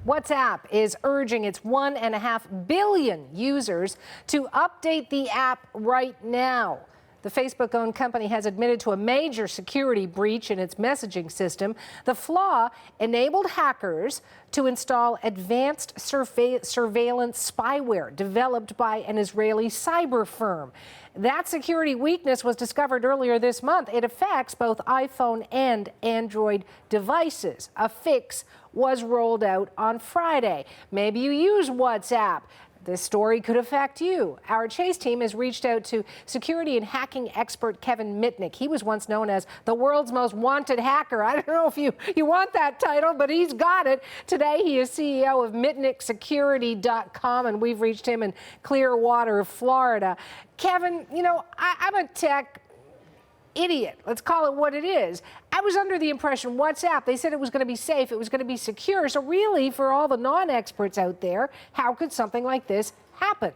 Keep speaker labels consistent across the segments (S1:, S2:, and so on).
S1: WhatsApp is urging its 1.5 billion users to update the app right now. The Facebook-owned company has admitted to a major security breach in its messaging system. The flaw enabled hackers to install advanced surveillance spyware developed by an Israeli cyber firm. That security weakness was discovered earlier this month. It affects both iPhone and Android devices. A fix was rolled out on Friday. Maybe you use WhatsApp. This story could affect you. Our Chase team has reached out to security and hacking expert Kevin Mitnick. He was once known as the world's most wanted hacker. I don't know if you want that title, but he's got it. Today, he is CEO of MitnickSecurity.com, and we've reached him in Clearwater, Florida. Kevin, you know, I'm a tech idiot. Let's call it what it is. I was under the impression WhatsApp, they said it was going to be safe, it was going to be secure. So really, for all the non-experts out there, how could something like this happen?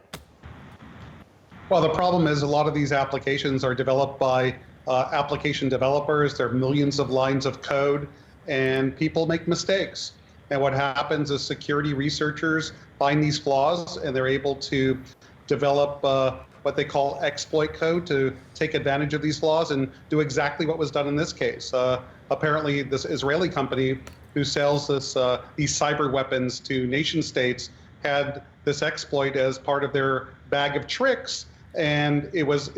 S2: Well, the problem is a lot of these applications are developed by application developers. There are millions of lines of code, and people make mistakes. And what happens is security researchers find these flaws, and they're able to develop what they call exploit code to take advantage of these flaws and do exactly what was done in this case. Apparently, this Israeli company who sells these cyber weapons to nation states had this exploit as part of their bag of tricks, and it was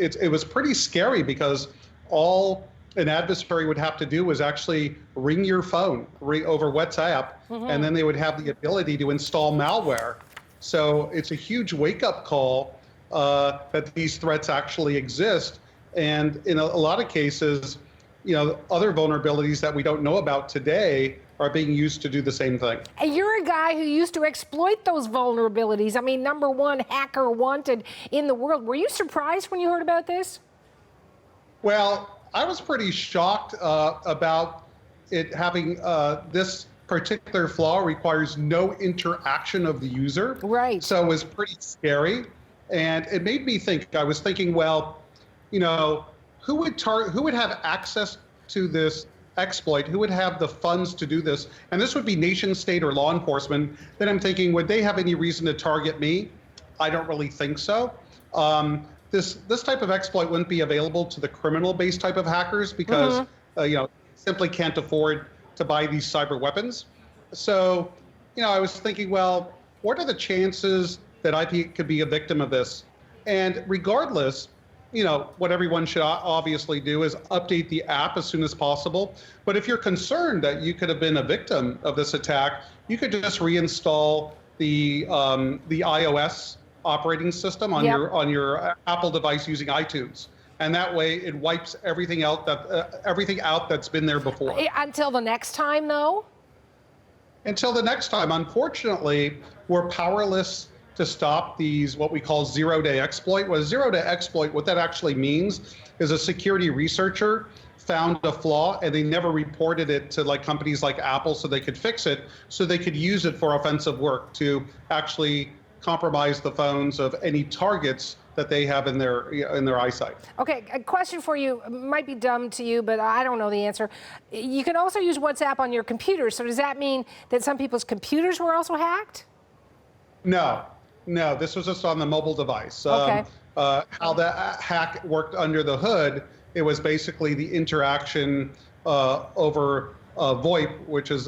S2: pretty scary because all an adversary would have to do was actually ring your phone over WhatsApp, and then they would have the ability to install malware. So it's a huge wake-up call that these threats actually exist, and in a lot of cases, you know, other vulnerabilities that we don't know about today are being used to do the same thing.
S1: And you're a guy who used to exploit those vulnerabilities. I mean, #1 hacker wanted in the world. Were you surprised when you heard about this?
S2: Well, I was pretty shocked about it having this particular flaw requires no interaction of the user.
S1: Right.
S2: So it was pretty scary. And it made me think, I was thinking, well, you know, who would have access to this exploit? Who would have the funds to do this? And this would be nation state or law enforcement. Then I'm thinking, would they have any reason to target me? I don't really think so. This type of exploit wouldn't be available to the criminal-based type of hackers because, you know, simply can't afford to buy these cyber weapons. So, you know, I was thinking, well, what are the chances that IP could be a victim of this? And regardless, you know, what everyone should obviously do is update the app as soon as possible. But if you're concerned that you could have been a victim of this attack, you could just reinstall the iOS operating system on your Apple device using iTunes. And that way it wipes everything out that's been there before.
S1: Until the next time, though?
S2: Until the next time. Unfortunately, we're powerless to stop these, what we call zero-day exploit. What a zero-day exploit, what that actually means is a security researcher found a flaw and they never reported it to companies like Apple so they could fix it, so they could use it for offensive work to actually compromise the phones of any targets that they have in their eyesight.
S1: Okay, a question for you, might be dumb to you, but I don't know the answer. You can also use WhatsApp on your computer, so does that mean that some people's computers were also hacked?
S2: No, this was just on the mobile device.
S1: Okay.
S2: How that hack worked under the hood, it was basically the interaction over VoIP, which is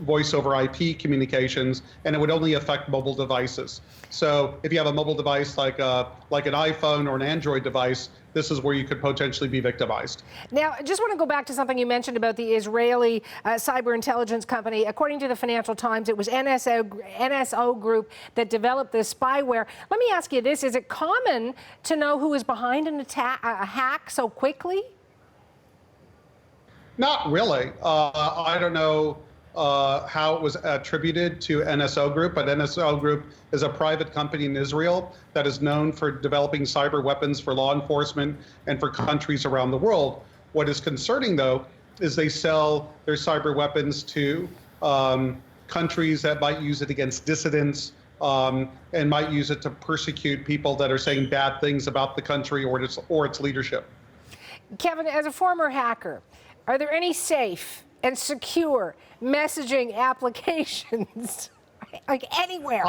S2: voice over IP communications, and it would only affect mobile devices. So if you have a mobile device like an iPhone or an Android device, this is where you could potentially be victimized. Now,
S1: I just want to go back to something you mentioned about the Israeli cyber intelligence company. According to the Financial Times, it was NSO Group that developed this spyware. Let me ask you this, is it common to know who is behind an attack, a hack so quickly?
S2: Not really. I don't know how it was attributed to NSO Group, but NSO Group is a private company in Israel that is known for developing cyber weapons for law enforcement and for countries around the world. What is concerning, though, is they sell their cyber weapons to countries that might use it against dissidents and might use it to persecute people that are saying bad things about the country or its leadership.
S1: Kevin, as a former hacker, are there any safe and secure messaging applications, like anywhere.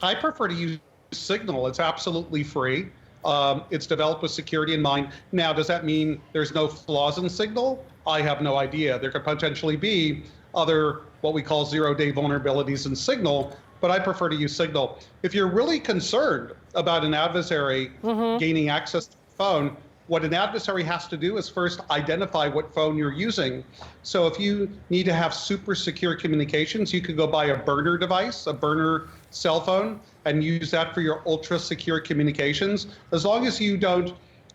S2: I prefer to use Signal. It's absolutely free. It's developed with security in mind. Now, does that mean there's no flaws in Signal? I have no idea. There could potentially be other what we call zero-day vulnerabilities in Signal, but I prefer to use Signal. If you're really concerned about an adversary gaining access to the phone, what an adversary has to do is first identify what phone you're using. So if you need to have super secure communications, you could go buy a burner device, a burner cell phone, and use that for your ultra secure communications. As long as you don't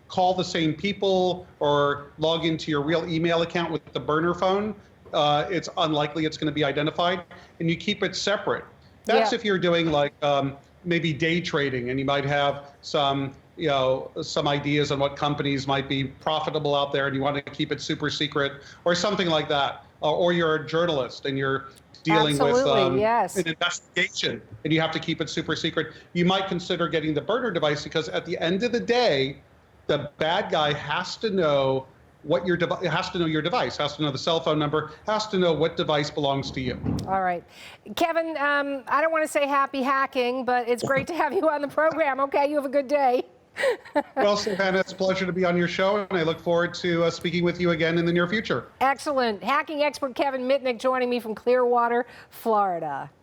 S2: call the same people or log into your real email account with the burner phone, it's unlikely it's going to be identified, and you keep it separate. That's if you're doing like maybe day trading, and you might have some ideas on what companies might be profitable out there, and you want to keep it super secret, or something like that. Or you're a journalist and you're dealing with an investigation, and you have to keep it super secret. You might consider getting the burner device, because at the end of the day, the bad guy has to know what your device, has to know your device, has to know the cell phone number, has to know what device belongs to you.
S1: All right. Kevin, I don't want to say happy hacking, but it's great to have you on the program. Okay, you have a good day.
S2: Well, Savannah, it's a pleasure to be on your show, and I look forward to speaking with you again in the near future.
S1: Excellent. Hacking expert Kevin Mitnick joining me from Clearwater, Florida.